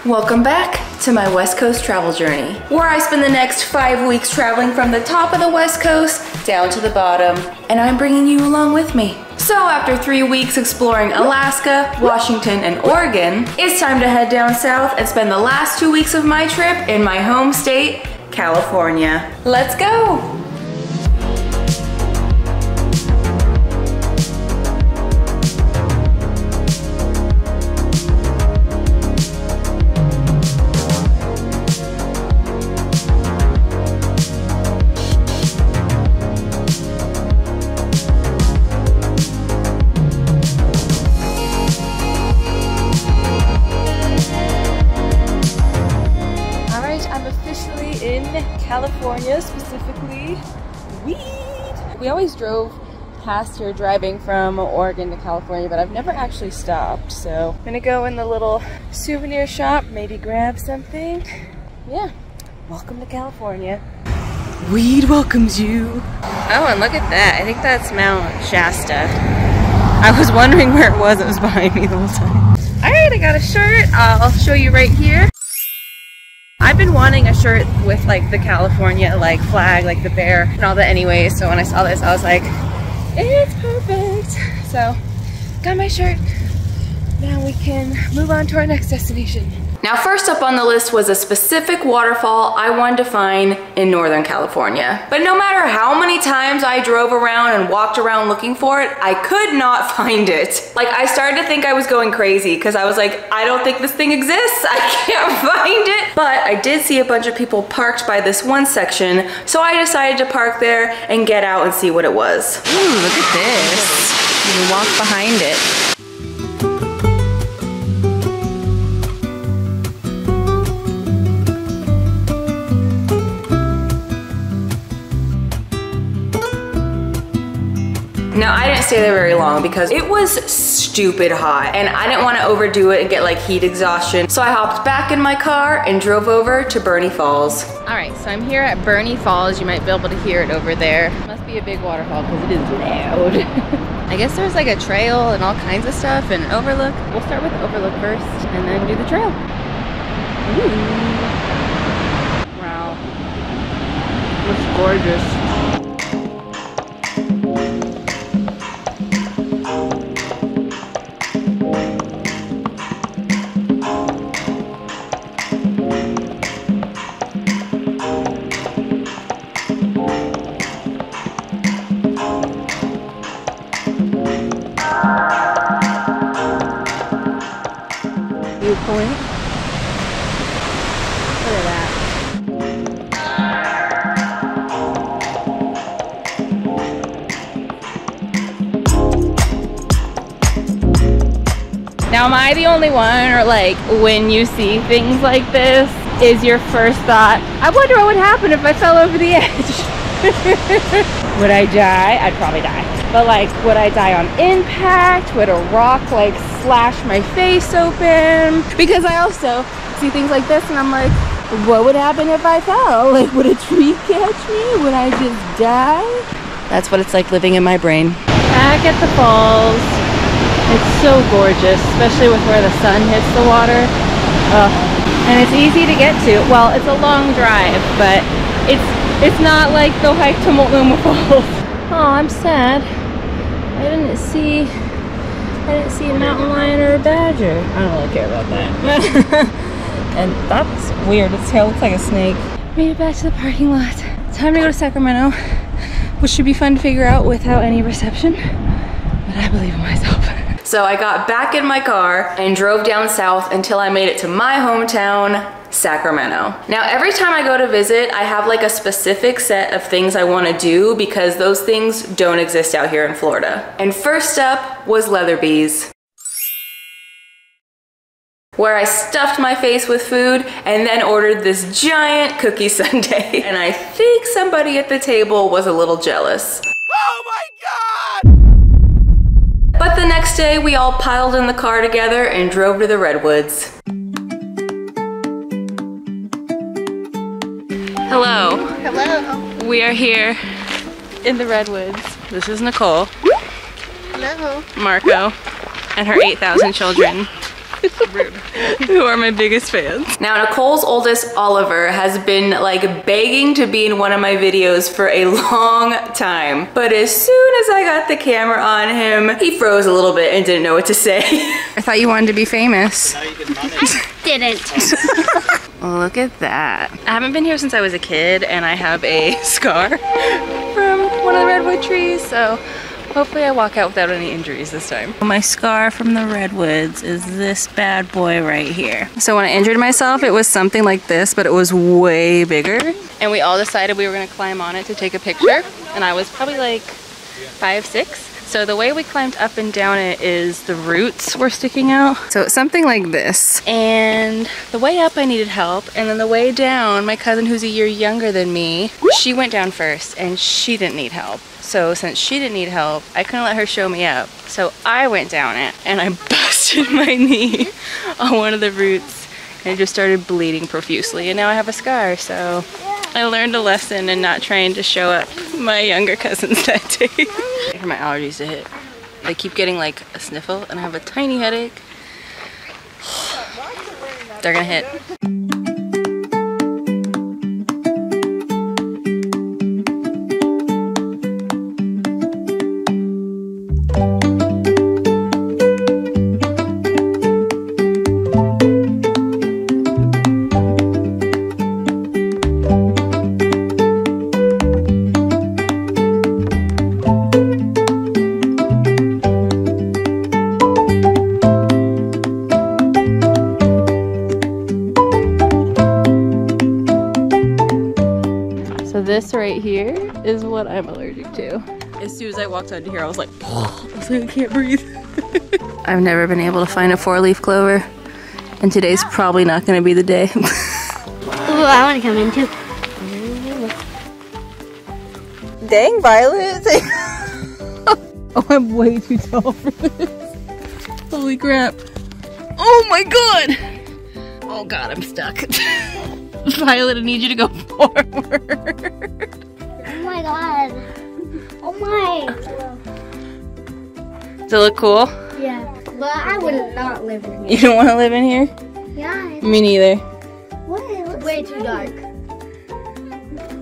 Welcome back to my West Coast travel journey, where I spend the next 5 weeks traveling from the top of the West Coast down to the bottom, and I'm bringing you along with me. So after 3 weeks exploring Alaska, Washington, and Oregon, it's time to head down south and spend the last 2 weeks of my trip in my home state, California. Let's go! California, specifically weed. We always drove past here driving from Oregon to California, but I've never actually stopped. So I'm gonna go in the little souvenir shop, maybe grab something. Yeah, welcome to California. Weed welcomes you. Oh, and look at that. I think that's Mount Shasta. I was wondering where it was. It was behind me the whole time. All right, I got a shirt. I'll show you right here. I've been wanting a shirt with like the California like flag, like the bear and all that anyway, so when I saw this I was like, it's perfect. So got my shirt. Now we can move on to our next destination. Now first up on the list was a specific waterfall I wanted to find in Northern California. But no matter how many times I drove around and walked around looking for it, I could not find it. Like I started to think I was going crazy because I was like, I don't think this thing exists. I can't find it. But I did see a bunch of people parked by this one section, so I decided to park there and get out and see what it was. Ooh, look at this. You can walk behind it. Now I didn't stay there very long because it was stupid hot and I didn't want to overdo it and get like heat exhaustion. So I hopped back in my car and drove over to Burney Falls. All right, so I'm here at Burney Falls. You might be able to hear it over there. Must be a big waterfall because it is loud. I guess there's like a trail and all kinds of stuff and overlook. We'll start with the overlook first and then do the trail. Ooh. Wow, looks gorgeous. Viewpoint. Look at that. Now am I the only one, or like when you see things like this, is your first thought, I wonder what would happen if I fell over the edge? Would I die? I'd probably die. But like, would I die on impact? Would a rock like slash my face open? Because I also see things like this and I'm like, what would happen if I fell? Like, would a tree catch me? Would I just die? That's what it's like living in my brain. Back at the falls. It's so gorgeous, especially with where the sun hits the water. And it's easy to get to. Well, it's a long drive, but it's not like the hike to Multnomah Falls. Oh, I'm sad. I didn't see a mountain lion or a badger. I don't really care about that. And that's weird. Its tail looks like a snake. Made it back to the parking lot. Time to go to Sacramento, which should be fun to figure out without any reception. But I believe in myself. So I got back in my car and drove down south until I made it to my hometown, Sacramento. Now, every time I go to visit, I have like a specific set of things I want to do because those things don't exist out here in Florida. And first up was Leatherby's, where I stuffed my face with food and then ordered this giant cookie sundae. And I think somebody at the table was a little jealous. Oh my God! But the next day, we all piled in the car together and drove to the Redwoods. Hello. Hello. We are here in the Redwoods. This is Nicole. Hello. Marco and her 8,000 children. Rude. Who are my biggest fans. Now Nicole's oldest, Oliver, has been like begging to be in one of my videos for a long time. But as soon as I got the camera on him, he froze a little bit and didn't know what to say. I thought you wanted to be famous. Didn't. Look at that. I haven't been here since I was a kid and I have a scar from one of the redwood trees, so hopefully I walk out without any injuries this time. My scar from the redwoods is this bad boy right here. So when I injured myself, it was something like this, but it was way bigger. And we all decided we were gonna climb on it to take a picture. And I was probably like 5, 6. So the way we climbed up and down it is the roots were sticking out. So it's something like this. And the way up I needed help, and then the way down, my cousin who's a year younger than me, she went down first and she didn't need help. So since she didn't need help, I couldn't let her show me up. So I went down it and I busted my knee on one of the roots and it just started bleeding profusely. And now I have a scar, so I learned a lesson in not trying to show up my younger cousins that day. For my allergies to hit. I keep getting like a sniffle and I have a tiny headache. They're gonna hit. This right here is what I'm allergic to. As soon as I walked onto here, I was like, I can't breathe. I've never been able to find a 4-leaf clover, and today's probably not going to be the day. Ooh, I want to come in too. Dang, Violet! Oh, I'm way too tall for this. Holy crap! Oh my god! Oh god, I'm stuck. Violet, I need you to go forward. Oh my god. Oh my. Does it look cool? Yeah, but I would not live in here. You don't want to live in here? Yeah. Me neither. What? It's way too dark.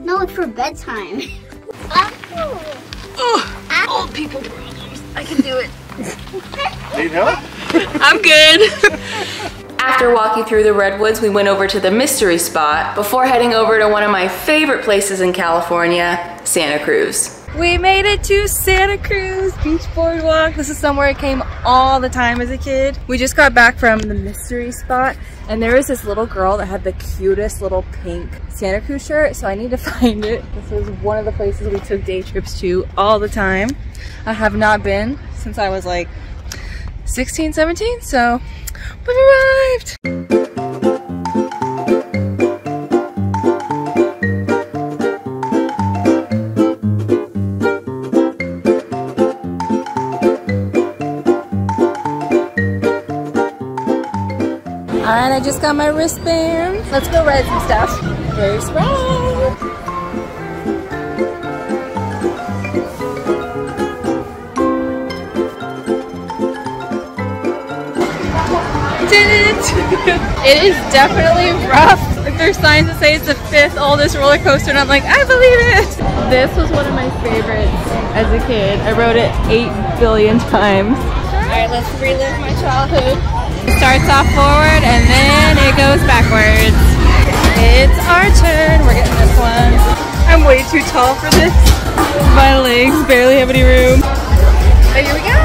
No, it's for bedtime. Oh, old people problems. I can do it. Need help? I'm good. After walking through the redwoods, we went over to the mystery spot before heading over to one of my favorite places in California, Santa Cruz. We made it to Santa Cruz Beach Boardwalk. This is somewhere I came all the time as a kid. We just got back from the mystery spot and there was this little girl that had the cutest little pink Santa Cruz shirt, so I need to find it. This was one of the places we took day trips to all the time. I have not been since I was like 16, 17, so we've arrived! And I just got my wristband. Let's go ride some stuff. First ride! Did it! It is definitely rough. Like, there's signs that say it's the 5th oldest roller coaster and I'm like, I believe it! This was one of my favorites as a kid. I rode it 8 billion times. Alright, let's relive my childhood. It starts off forward and then it goes backwards. It's our turn. We're getting this one. I'm way too tall for this. My legs barely have any room. But here we go!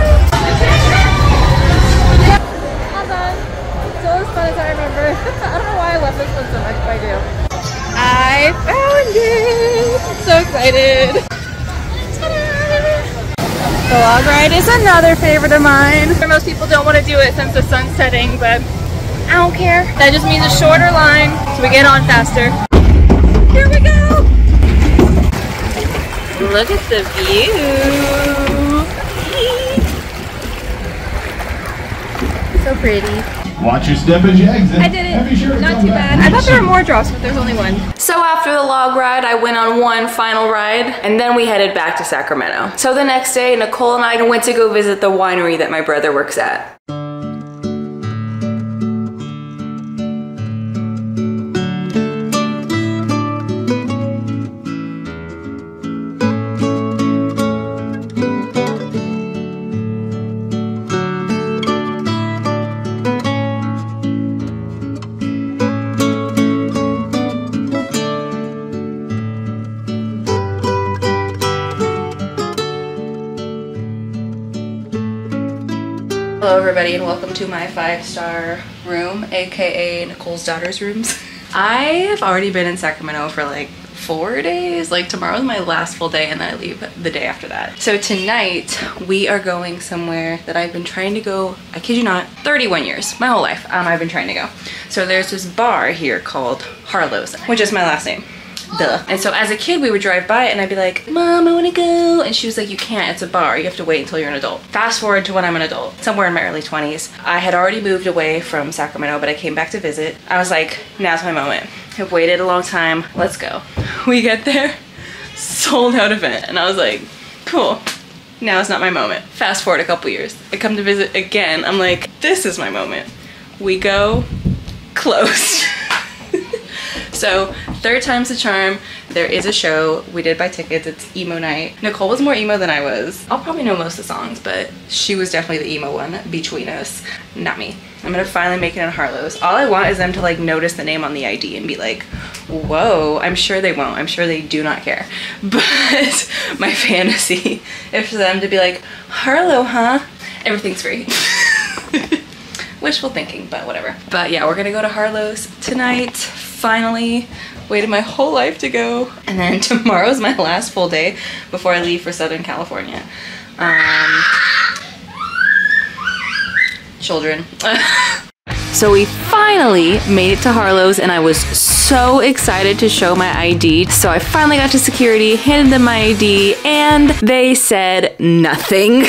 As I remember. I don't know why I love this one so much, but I do. I found it! I'm so excited! The log ride is another favorite of mine. Most people don't want to do it since the sun's setting, but I don't care. That just means a shorter line, so we get on faster. Here we go! Look at the view! So pretty. Watch your step as you exit. I did it. Not too bad. I thought there were more drops, but there's only one. So after the log ride, I went on one final ride, and then we headed back to Sacramento. So the next day, Nicole and I went to go visit the winery that my brother works at. Hello everybody and welcome to my 5-star room, aka Nicole's daughter's rooms. I have already been in Sacramento for like 4 days. Like tomorrow's my last full day and then I leave the day after that. So tonight we are going somewhere that I've been trying to go, I kid you not, 31 years, my whole life. I've been trying to go. So there's this bar here called Harlow's, which is my last name. Duh. And so as a kid we would drive by it and I'd be like, Mom, I want to go. And she was like, you can't, it's a bar. You have to wait until you're an adult. Fast forward to when I'm an adult, somewhere in my early 20s. I had already moved away from Sacramento, but I came back to visit. I was like, now's my moment. I've waited a long time. Let's go. We get there, sold out event. And I was like, cool. Now is not my moment. Fast forward a couple years. I come to visit again. I'm like, this is my moment. We go, closed. So, third time's the charm. There is a show. We did buy tickets. It's emo night. Nicole was more emo than I was. I'll probably know most of the songs, but she was definitely the emo one between us. Not me. I'm gonna finally make it in Harlow's. All I want is them to like notice the name on the ID and be like, whoa. I'm sure they won't. I'm sure they do not care. But my fantasy is for them to be like, Harlow, huh? Everything's free. Wishful thinking, but whatever. But yeah, we're gonna go to Harlow's tonight. Finally, waited my whole life to go. And then tomorrow's my last full day before I leave for Southern California. Children. So we finally made it to Harlow's and I was so excited to show my ID. So I finally got to security, handed them my ID, and they said nothing.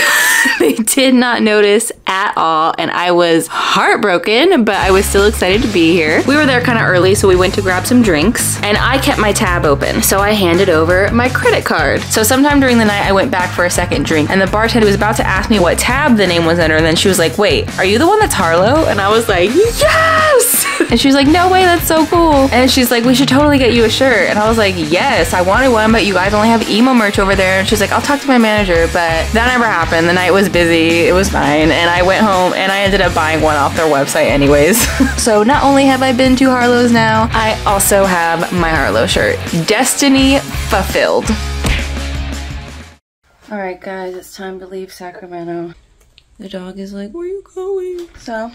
They did not notice at all, and I was heartbroken, but I was still excited to be here. We were there kind of early, so we went to grab some drinks, and I kept my tab open, so I handed over my credit card. So sometime during the night, I went back for a second drink, and the bartender was about to ask me what tab the name was under, and then she was like, wait, are you the one that's Harlow? And I was like, yes! And she was like, no way, that's so cool. And she's like, we should totally get you a shirt. And I was like, yes, I wanted one, but you guys only have emo merch over there. And she's like, I'll talk to my manager, but that never happened. The night was busy, it was fine. And I went home and I ended up buying one off their website anyways. So not only have I been to Harlow's now, I also have my Harlow shirt. Destiny fulfilled. All right, guys, it's time to leave Sacramento. The dog is like, where are you going? So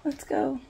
let's go.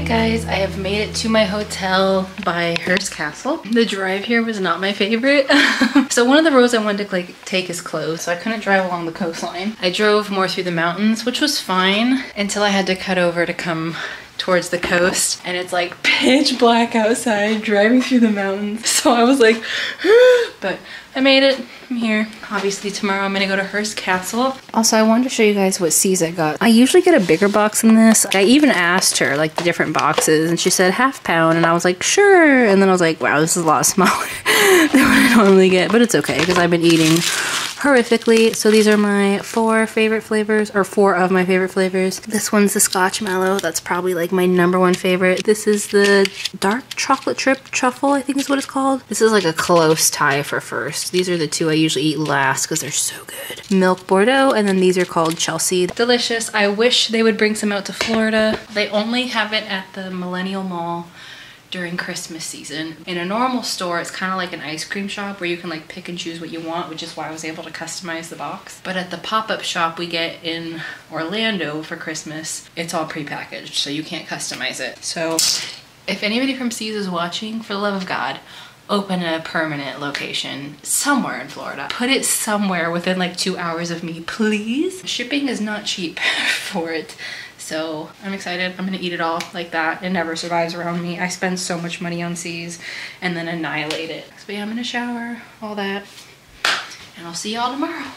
Guys, I have made it to my hotel by Hearst Castle. The drive here was not my favorite. So one of the roads I wanted to like take is closed, so I couldn't drive along the coastline. I drove more through the mountains, which was fine until I had to cut over to come towards the coast, and it's like pitch black outside driving through the mountains. So I was like, but I made it. I'm here. Obviously tomorrow I'm gonna go to Hearst Castle. Also, I wanted to show you guys what C's I got. I usually get a bigger box than this. I even asked her like the different boxes and she said ½ pound, and I was like, sure. And then I was like, wow, this is a lot smaller than what I normally get, but it's okay because I've been eating horrifically. So these are my 4 favorite flavors, or 4 of my favorite flavors. This one's the Scotch Mallow. That's probably like my #1 favorite. This is the dark chocolate trip truffle, I think is what it's called. This is like a close tie for first. These are the 2 I usually eat last because they're so good. Milk Bordeaux, and then these are called Chelsea. Delicious. I wish they would bring some out to Florida. They only have it at the Millennial Mall during Christmas season. In a normal store, it's kind of like an ice cream shop where you can like pick and choose what you want, which is why I was able to customize the box. But at the pop-up shop we get in Orlando for Christmas, it's all prepackaged, so you can't customize it. So if anybody from C's is watching, for the love of God, open a permanent location somewhere in Florida. Put it somewhere within like 2 hours of me, please. Shipping is not cheap for it. So I'm excited. I'm gonna eat it all like that. It never survives around me. I spend so much money on C's and then annihilate it. So yeah, I'm gonna shower, all that, and I'll see y'all tomorrow.